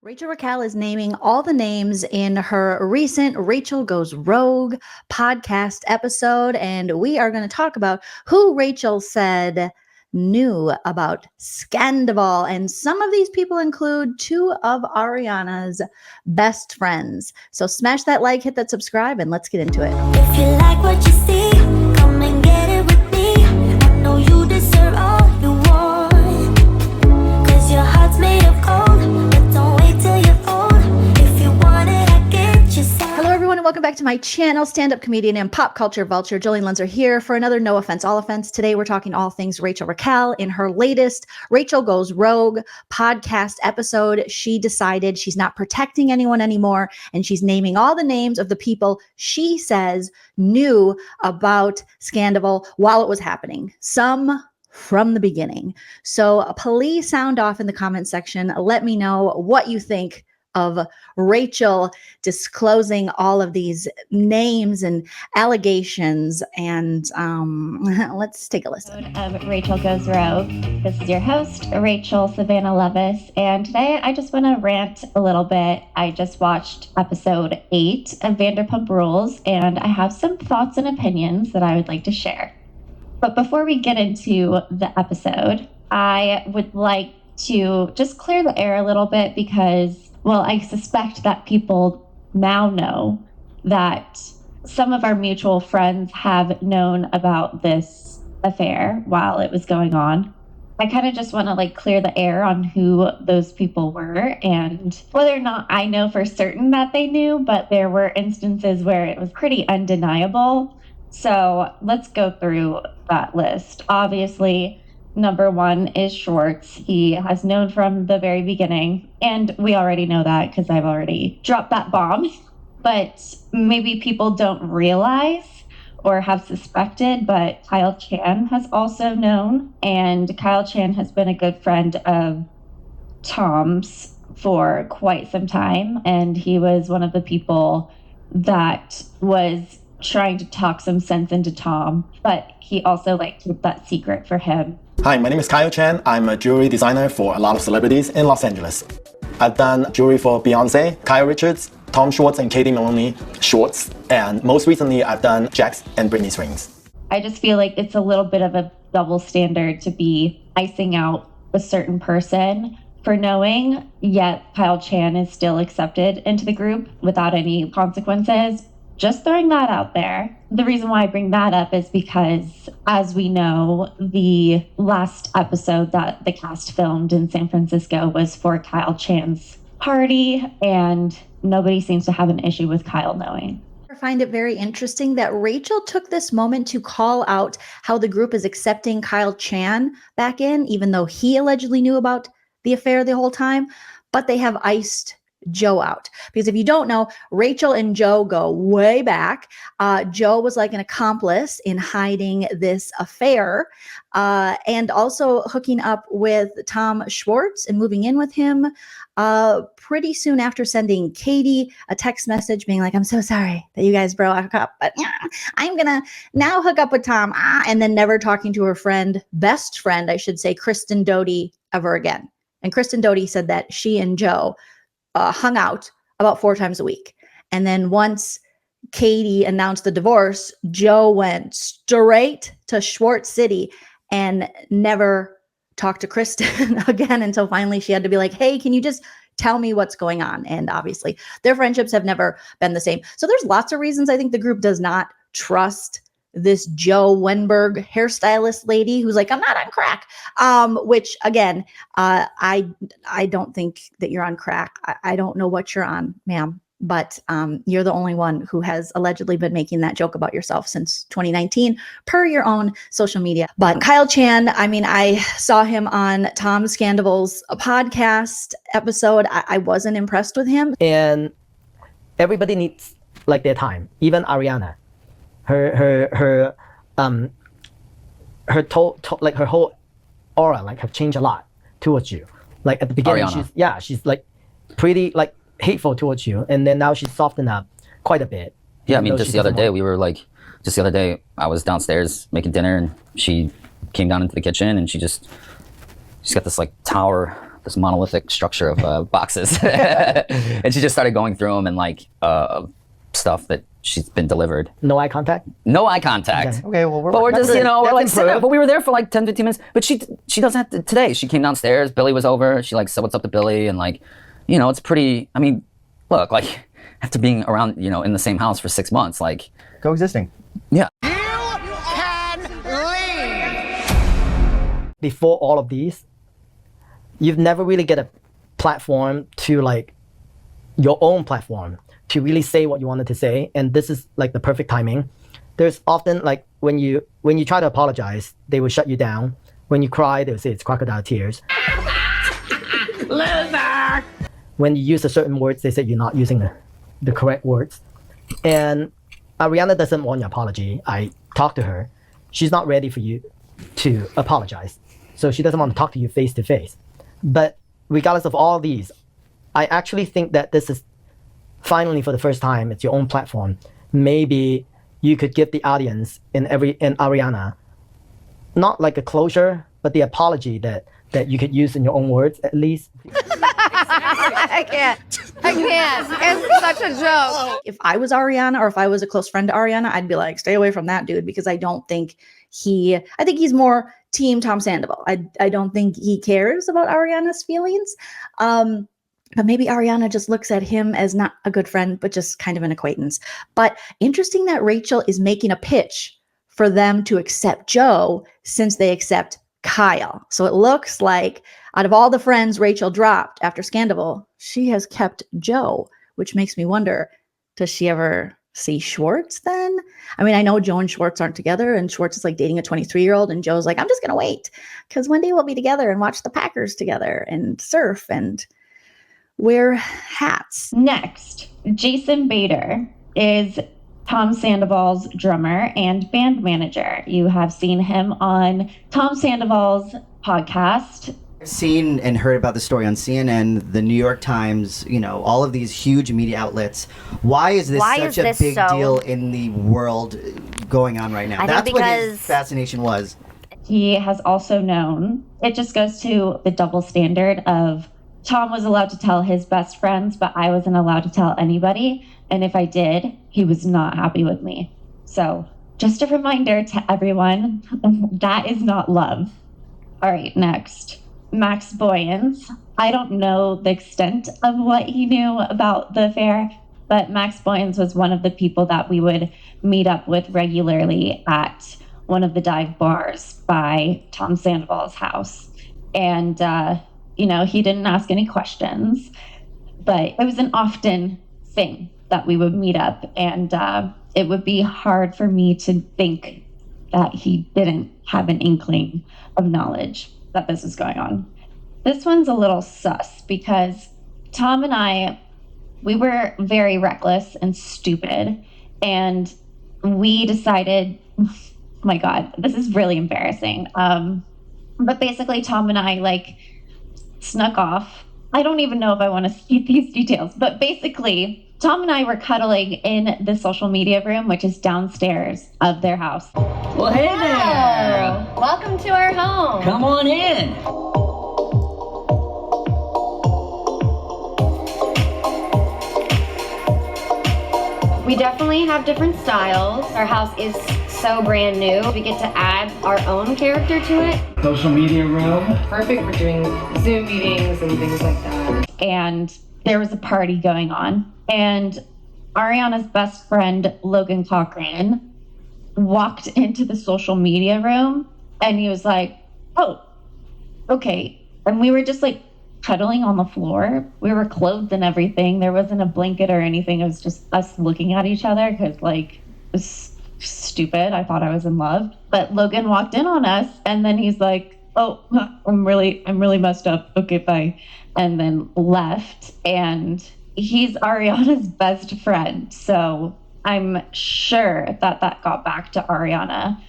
Raquel is naming all the names in her recent Rachel Goes Rogue podcast episode, and we are going to talk about who Rachel said knew about Scandoval. And some of these people include two of Ariana's best friends. So smash that like, hit that subscribe, and let's get into it. If you like what you see, come and get it with me. I know you deserve all you want, 'cause your heart's made of gold. But don't wait till you're old. If you want it, I get you some. Hello, everyone, and welcome back to my channel, stand-up comedian and pop culture vulture, Joleen Lunzer here for another No Offense, All Offense. Today, we're talking all things Raquel in her latest Rachel Goes Rogue podcast episode. She decided she's not protecting anyone anymore, and she's naming all the names of the people she says knew about Scandoval while it was happening. Some from the beginning. So please sound off in the comment section. Let me know what you think of Rachel disclosing all of these names and allegations. And let's take a listen. Of Rachel Goes Rogue. This is your host, Rachel Savannah Levis, and today I just want to rant a little bit. I just watched episode 8 of Vanderpump Rules, and I have some thoughts and opinions that I would like to share. But before we get into the episode, I would like to just clear the air a little bit because, well, I suspect that people now know that some of our mutual friends have known about this affair while it was going on. I kind of just want to clear the air on who those people were and whether or not I know for certain that they knew, but there were instances where it was pretty undeniable. So let's go through that list. Obviously, number 1 is Schwartz. He has known from the very beginning, and we already know that because I've already dropped that bomb. But maybe people don't realize or have suspected, but Kyle Chan has also known, and Kyle Chan has been a good friend of Tom's for quite some time, and he was one of the people that was trying to talk some sense into Tom, but he also kept that secret for him. Hi, my name is Kyle Chan. I'm a jewelry designer for a lot of celebrities in Los Angeles. I've done jewelry for Beyonce, Kyle Richards, Tom Schwartz and Katie Maloney Schwartz, and most recently I've done Jax and Britney's rings. I just feel like it's a little bit of a double standard to be icing out a certain person for knowing, yet Kyle Chan is still accepted into the group without any consequences. Just throwing that out there. The reason why I bring that up is because, as we know, the last episode that the cast filmed in San Francisco was for Kyle Chan's party, and nobody seems to have an issue with Kyle knowing. I find it very interesting that Rachel took this moment to call out how the group is accepting Kyle Chan back in, even though he allegedly knew about the affair the whole time, but they have iced Joe out. Because if you don't know, Rachel and Joe go way back. Joe was like an accomplice in hiding this affair and also hooking up with Tom Schwartz and moving in with him pretty soon after sending Katie a text message being like, I'm so sorry that you guys broke up, but I'm gonna now hook up with Tom, and then never talking to her friend, best friend, I should say, Kristen Doty ever again. And Kristen Doty said that she and Joe hung out about 4 times a week. And then once Katie announced the divorce, Joe went straight to Schwartz City and never talked to Kristen again until finally she had to be like, hey, can you just tell me what's going on? And obviously their friendships have never been the same. So there's lots of reasons I think the group does not trust this Joe Wenberg hairstylist lady who's like, I'm not on crack. Which again, I don't think that you're on crack. I don't know what you're on, ma'am, but you're the only one who has allegedly been making that joke about yourself since 2019 per your own social media. But Kyle Chan, I mean, I saw him on Tom Scandoval's podcast episode. I wasn't impressed with him. And everybody needs their time, even Ariana. Her whole aura have changed a lot towards you. At the beginning, Ariana. she's pretty hateful towards you, and then now she's softened up quite a bit. Yeah, I mean, just the other day I was downstairs making dinner, and she came down into the kitchen, and she's got this tower this monolithic structure of boxes, and she just started going through them and like stuff that she's been delivered. No eye contact? No eye contact. Okay, well, But we're just, we're like sitting there, improved. but we were there for like 10, 15 minutes. But she doesn't have to, today. She came downstairs. Billy was over. She like said what's up to Billy, and like, it's pretty. I mean, look, like after being around, in the same house for 6 months, like coexisting. Yeah. Before all of these, you've never really get a platform to like your own platform to really say what you wanted to say, and this is like the perfect timing. There's often like when you try to apologize, they will shut you down. When you cry, they will say it's crocodile tears. Loser! When you use a certain words, they say you're not using the correct words. And Ariana doesn't want your apology. I talked to her. She's not ready for you to apologize. So she doesn't want to talk to you face to face. But regardless of all these, I actually think that this is finally, for the first time, it's your own platform. Maybe you could give the audience in Ariana, not like a closure, but the apology that you could use in your own words, at least. I can't. It's such a joke. If I was Ariana, or if I was a close friend to Ariana, I'd be like, stay away from that dude, because I think he's more team Tom Sandoval. I don't think he cares about Ariana's feelings. But maybe Ariana just looks at him as not a good friend, but just kind of an acquaintance. But interesting that Rachel is making a pitch for them to accept Joe since they accept Kyle. So it looks like out of all the friends Rachel dropped after Scandoval, she has kept Joe, which makes me wonder, does she ever see Schwartz then? I mean, I know Joe and Schwartz aren't together, and Schwartz is like dating a 23-year-old, and Joe's like, I'm just going to wait because one day we'll be together and watch the Packers together and surf and wear hats. Next, Jason Bader is Tom Sandoval's drummer and band manager. You have seen him on Tom Sandoval's podcast. Seen and heard about the story on CNN, the New York Times, all of these huge media outlets. Why is this such a big deal in the world going on right now? That's what his fascination was. He has also known, it just goes to the double standard of Tom was allowed to tell his best friends, but I wasn't allowed to tell anybody. And if I did, he was not happy with me. So just a reminder to everyone, that is not love. All right, next. Max Boyens. I don't know the extent of what he knew about the affair, but Max Boyens was one of the people that we would meet up with regularly at one of the dive bars by Tom Sandoval's house. And, he didn't ask any questions, but it was an often thing that we would meet up, and it would be hard for me to think that he didn't have an inkling of knowledge that this was going on. This one's a little sus because Tom and I, we were very reckless and stupid, and we decided, oh my God, this is really embarrassing. But basically Tom and I snuck off. I don't even know if I want to see these details, but basically Tom and I were cuddling in the social media room, which is downstairs of their house. Well, hey there! Welcome to our home. Come on in. We definitely have different styles. Our house is so brand new. We get to add our own character to it. Social media room. Perfect for doing Zoom meetings and things like that. And there was a party going on, and Ariana's best friend, Logan Cochran, walked into the social media room, and he was like, oh, okay. And we were just cuddling on the floor. We were clothed and everything. There wasn't a blanket or anything. It was just us looking at each other because it was stupid. I thought I was in love. But Logan walked in on us, and then he's like, oh, I'm really messed up. Okay, bye. And then left. And he's Ariana's best friend. So I'm sure that got back to Ariana.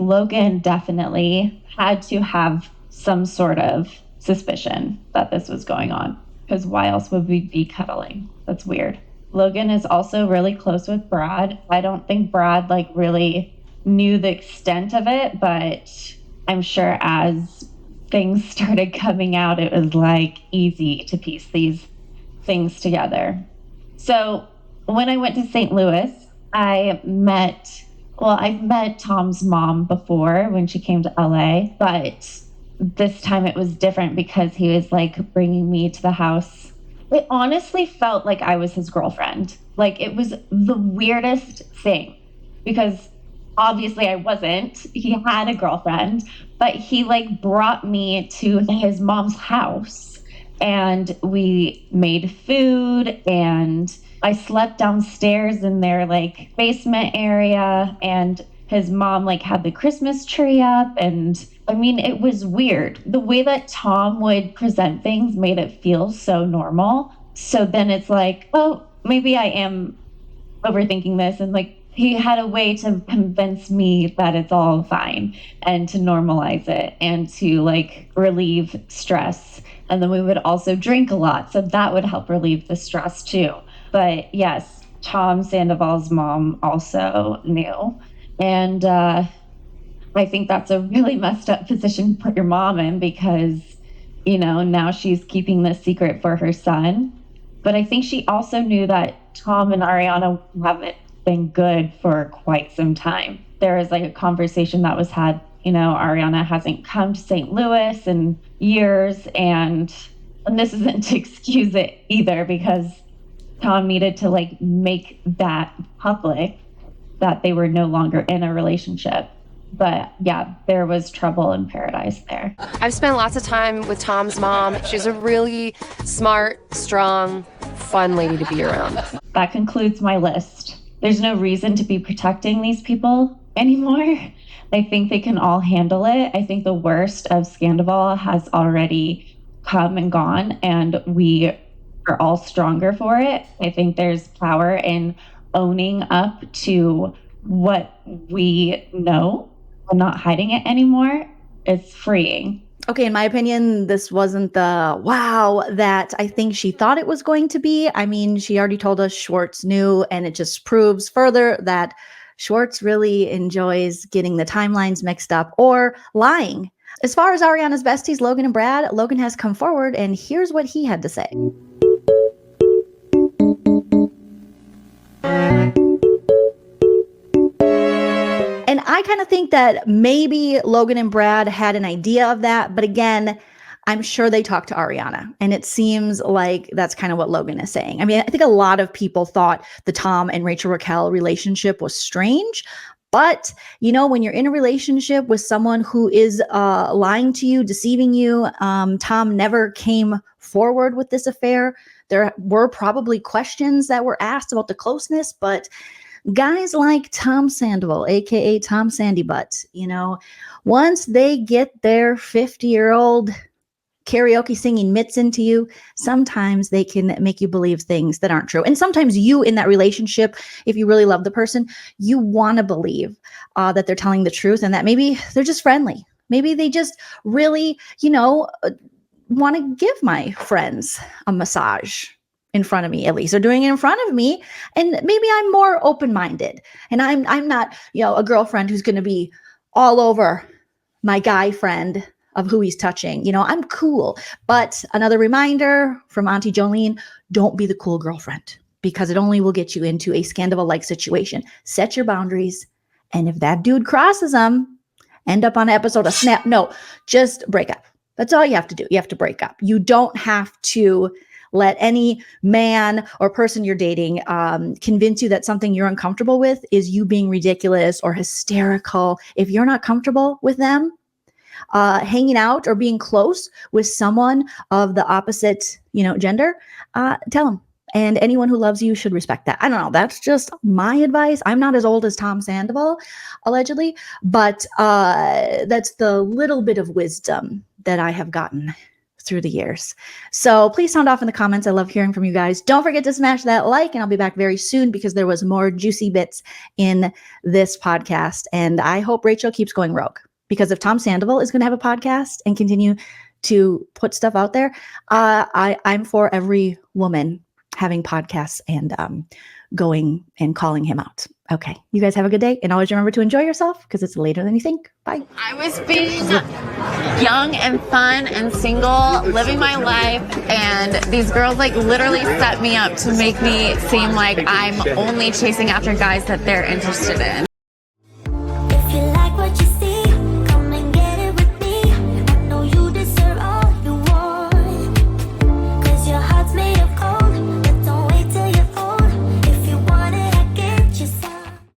Logan definitely had to have some sort of suspicion that this was going on, because why else would we be cuddling? That's weird. Logan is also really close with Brad. I don't think Brad really knew the extent of it, but I'm sure as things started coming out, it was like easy to piece these things together. So when I went to St. Louis, I've met Tom's mom before when she came to LA, but this time it was different because he was like bringing me to the house. It honestly felt like I was his girlfriend. Like, it was the weirdest thing because obviously I wasn't. He had a girlfriend, but he like brought me to his mom's house and we made food and I slept downstairs in their like basement area, and his mom like had the Christmas tree up, and I mean, it was weird. The way that Tom would present things made it feel so normal. So then it's like, oh, maybe I am overthinking this, and like he had a way to convince me that it's all fine and to normalize it and to like relieve stress. And then we would also drink a lot, so that would help relieve the stress too. But yes, Tom Sandoval's mom also knew. And I think that's a really messed up position to put your mom in because, you know, now she's keeping this secret for her son. But I think she also knew that Tom and Ariana haven't been good for quite some time. There was like a conversation that was had, you know, Ariana hasn't come to St. Louis in years. And this isn't to excuse it either because Tom needed to like make that public that they were no longer in a relationship. But yeah, there was trouble in paradise there. I've spent lots of time with Tom's mom. She's a really smart, strong, fun lady to be around. That concludes my list. There's no reason to be protecting these people anymore. I think they can all handle it. I think the worst of Scandoval has already come and gone, and we are all stronger for it. I think there's power in owning up to what we know and not hiding it anymore. It's freeing. Okay, in my opinion, this wasn't the wow that I think she thought it was going to be. I mean, she already told us Schwartz knew, and it just proves further that Schwartz really enjoys getting the timelines mixed up or lying. As far as Ariana's besties, Logan and Brad, Logan has come forward, and here's what he had to say. And I kind of think that maybe Logan and Brad had an idea of that. But again, I'm sure they talked to Ariana. And it seems like that's kind of what Logan is saying. I mean, I think a lot of people thought the Tom and Rachel Raquel relationship was strange. But, you know, when you're in a relationship with someone who is lying to you, deceiving you, Tom never came forward with this affair. There were probably questions that were asked about the closeness, but guys like Tom Sandoval, aka Tom Sandy Butt, you know, once they get their 50-year-old karaoke singing mitts into you, sometimes they can make you believe things that aren't true. And sometimes you in that relationship, if you really love the person, you want to believe that they're telling the truth and that maybe they're just friendly. Maybe they just really, you know, want to give my friends a massage in front of me. At least they're doing it in front of me, and maybe I'm more open-minded, and I'm not, you know, a girlfriend who's going to be all over my guy friend of who he's touching. You know, I'm cool. But another reminder from Auntie Joleen, don't be the cool girlfriend because it only will get you into a Scandoval-like situation. Set your boundaries, and if that dude crosses them, end up on an episode of Snap. No, just break up. That's all you have to do. You have to break up. You don't have to let any man or person you're dating convince you that something you're uncomfortable with is you being ridiculous or hysterical. If you're not comfortable with them hanging out or being close with someone of the opposite, you know, gender, tell them. And anyone who loves you should respect that. I don't know. That's just my advice. I'm not as old as Tom Sandoval, allegedly, but that's the little bit of wisdom that I have gotten through the years. So please sound off in the comments. I love hearing from you guys. Don't forget to smash that like, and I'll be back very soon because there was more juicy bits in this podcast. And I hope Rachel keeps going rogue, because if Tom Sandoval is going to have a podcast and continue to put stuff out there, I'm for every woman having podcasts and going and calling him out. Okay. You guys have a good day. And always remember to enjoy yourself because it's later than you think. Bye. I was being young and fun and single, living my life. And these girls like literally set me up to make me seem like I'm only chasing after guys that they're interested in.